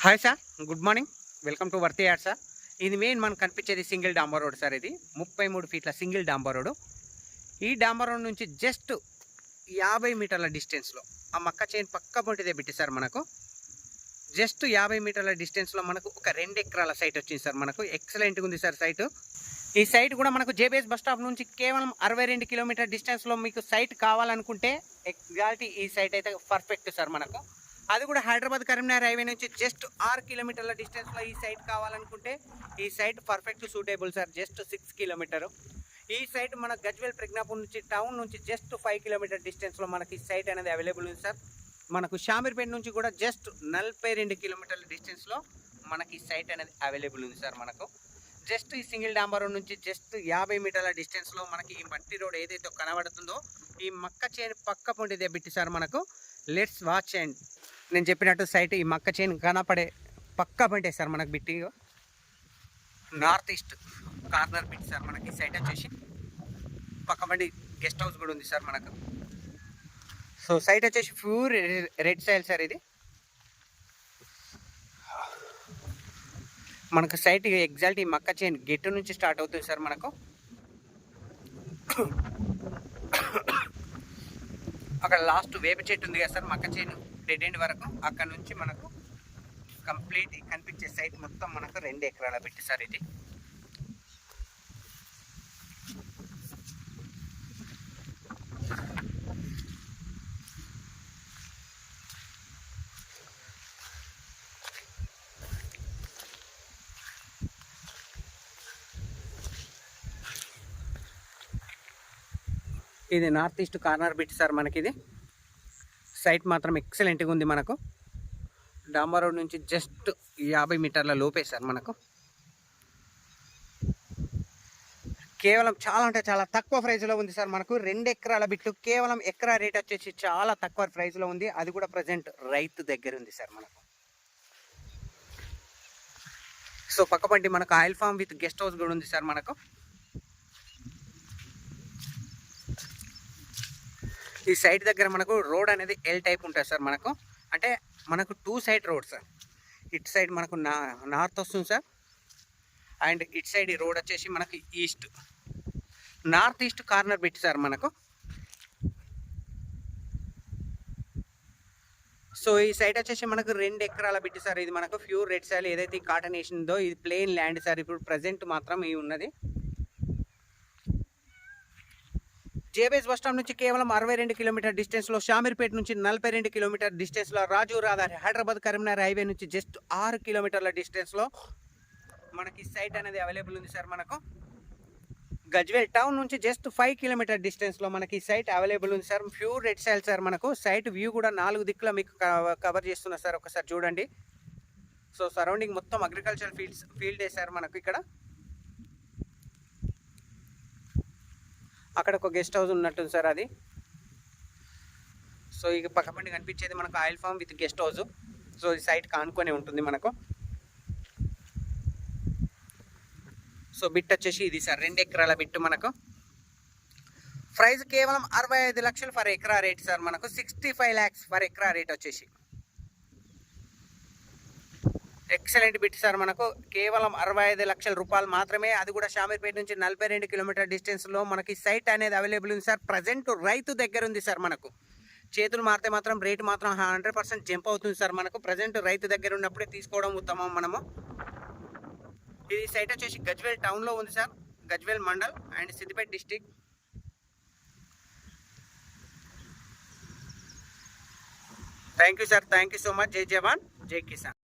Hi sir, good morning. Welcome to వర్తి యాడ్ sir. ఇది మెయిన్ మనకు కనిపించేది సింగిల్ డాంబర్ రోడ్ సార్. ఇది 33 ఫీట్ల సింగిల్ డాంబర్ రోడ్. ఈ డాంబర్ రోడ్ నుంచి జస్ట్ 50 మీటర్ల డిస్టెన్స్లో ఆ మక్క చైన్ పక్క పొంటిదే పెట్టి సార్ మనకు జస్ట్ 50 మీటర్ల డిస్టెన్స్లో మనకు ఒక 2 ఎకరాల సైట్ వచ్చింది సార్. మనకు ఎక్సలెంట్గా ఉంది సార్ సైటు. ఈ సైట్ కూడా మనకు జేబీఎస్ బస్ స్టాప్ నుంచి కేవలం 62 కిలోమీటర్ డిస్టెన్స్లో మీకు సైట్ కావాలనుకుంటే ఎగ్జాక్ట్లీ ఈ సైట్ అయితే పర్ఫెక్ట్ సార్. మనకు అది కూడా హైదరాబాద్ కరీంనగర్ హైవే నుంచి జస్ట్ 6 కిలోమీటర్ల డిస్టెన్స్లో ఈ సైట్ కావాలనుకుంటే ఈ site perfect suitable sir. Just 6 kilometre. ఈ సైట్ మన గజ్వేల్ ప్రజ్ఞాపూర్ నుంచి టౌన్ నుంచి జస్ట్ 5 కిలోమీటర్ డిస్టెన్స్లో మనకి ఈ సైట్ అనేది అవైలబుల్ ఉంది సార్. మనకు షామీర్పేట నుంచి కూడా జస్ట్ 42 కిలోమీటర్ల డిస్టెన్స్లో మనకి ఈ సైట్ అనేది అవైలబుల్ ఉంది సార్. మనకు జస్ట్ ఈ సింగిల్ డాంబర్ రోడ్ నుంచి జస్ట్ 50 మీటర్ల డిస్టెన్స్లో మనకి ఈ మట్టి రోడ్ ఏదైతే కనబడుతుందో ఈ మక్క చైన్ పక్క పొంటిదే బిట్టి సార్. మనకు లెట్స్ వాచ్ అండ్ నేను చెప్పినట్టు సైట్ ఈ మక్క చైన్ కనపడే పక్క పంటే సార్. మనకు బిట్టి నార్త్ ఈస్ట్ కార్నర్ బిట్టి సార్. మనకి సైట్ వచ్చేసి పక్క బండి గెస్ట్ హౌస్ కూడా ఉంది సార్ మనకు. సో సైట్ వచ్చేసి ప్యూర్ రెడ్ సైల్ సార్. ఇది మనకు సైట్ ఎగ్జాక్ట్ ఈ మక్క చైన్ గెట్టు నుంచి స్టార్ట్ అవుతుంది సార్. మనకు అక్కడ లాస్ట్ వేప చెట్టు ఉంది కదా సార్, మక్క చైన్ డెడ్ ఎండ్ వరకు. అక్కడ నుంచి మనకు కంప్లీట్ కనిపించే సైట్ మొత్తం మనకు 2 ఎకరాల పెట్టి సార్. ఇది ఇది north east corner bit sir. మనకి ఇది సైట్ మాత్రం ఎక్సలెంట్గా ఉంది. మనకు డాంబర్ రోడ్ నుంచి జస్ట్ 50 మీటర్ల లోపే సార్. మనకు కేవలం చాలా అంటే చాలా తక్కువ ప్రైస్లో ఉంది సార్. మనకు 2 ఎకరాల బిట్టు కేవలం ఎకరా రేట్ వచ్చేసి చాలా తక్కువ ప్రైస్లో ఉంది. అది కూడా ప్రజెంట్ రైతు దగ్గర ఉంది సార్. మనకు సో పక్కపంటి మనకు oil farm with guest house కూడా ఉంది సార్. మనకు ఈ సైట్ దగ్గర మనకు రోడ్ అనేది ఎల్ టైప్ ఉంటుంది సార్. మనకు అంటే మనకు 2 సైడ్ రోడ్ సార్. ఇటు సైడ్ మనకు నార్త్ వస్తుంది సార్, అండ్ ఇటు సైడ్ ఈ రోడ్ వచ్చేసి మనకి ఈస్ట్ నార్త్ ఈస్ట్ కార్నర్ పెట్టి సార్. మనకు సో ఈ సైట్ వచ్చేసి మనకు 2 ఎకరాల బిట్టి సార్. ఇది మనకు ప్యూర్ రెడ్ సాయిల్ ఏదైతే కాటన్ వేసిందో ఇది ప్లెయిన్ ల్యాండ్ సార్. ఇప్పుడు ప్రజెంట్ మాత్రం ఈ ఉన్నది జేబీఎస్ బస్ స్టాండ్ నుంచి కేవలం 62 కిలోమీటర్ డిస్టెన్స్లో, షామీర్పేట నుంచి 42 కిలోమీటర్ డిస్టెన్స్లో, రాజు రహదారి హైదరాబాద్ కరీంనగర్ హైవే నుంచి జస్ట్ 6 కిలోమీటర్ల డిస్టెన్స్లో మనకి సైట్ అనేది అవైలబుల్ ఉంది సార్. మనకు గజ్వేల్ టౌన్ నుంచి జస్ట్ 5 కిలోమీటర్ డిస్టెన్స్లో మనకి సైట్ అవైలబుల్ ఉంది sir. Pure red soil sir. మనకు సైట్ వ్యూ కూడా 4 దిక్కుల మీకు కవర్ చేస్తున్నా సార్. ఒకసారి చూడండి. సో సరౌండింగ్ మొత్తం అగ్రికల్చర్ ఫీల్డే సార్. మనకు ఇక్కడ అక్కడ ఒక గెస్ట్ హౌస్ ఉన్నట్టుంది సార్. అది సో ఇక పక్కపండి కనిపించేది మనకు oil farm with guest house. So ఈ సైట్ కానుకొని ఉంటుంది మనకు. సో బిట్ వచ్చేసి ఇది సార్ 2 ఎకరాల బిట్టు. మనకు ప్రైస్ కేవలం 65 లక్షలు ఫర్ ఎకరా రేట్ సార్. మనకు 65 lakhs ఫర్ ఎకరా రేట్ వచ్చేసి ఎక్సలెంట్ బిట్ సార్. మనకు కేవలం 65 లక్షల రూపాయలు మాత్రమే. అది కూడా షామీర్పేట నుంచి 42 కిలోమీటర్ డిస్టెన్స్లో మనకి సైట్ అనేది అవైలబుల్ ఉంది సార్. ప్రజెంట్ రైతు దగ్గర ఉంది సార్. మనకు చేతులు మారితే మాత్రం రేటు మాత్రం 100% జంప్ అవుతుంది సార్. మనకు ప్రజెంట్ రైతు దగ్గర ఉన్నప్పుడే తీసుకోవడం ఉత్తమం మనము. ఇది సైట్ వచ్చేసి గజ్వేల్ టౌన్లో ఉంది sir. Gajwel mandal and Siddipet district. Thank you sir. Thank you so much. జై జవాన్ జై కిసాన్.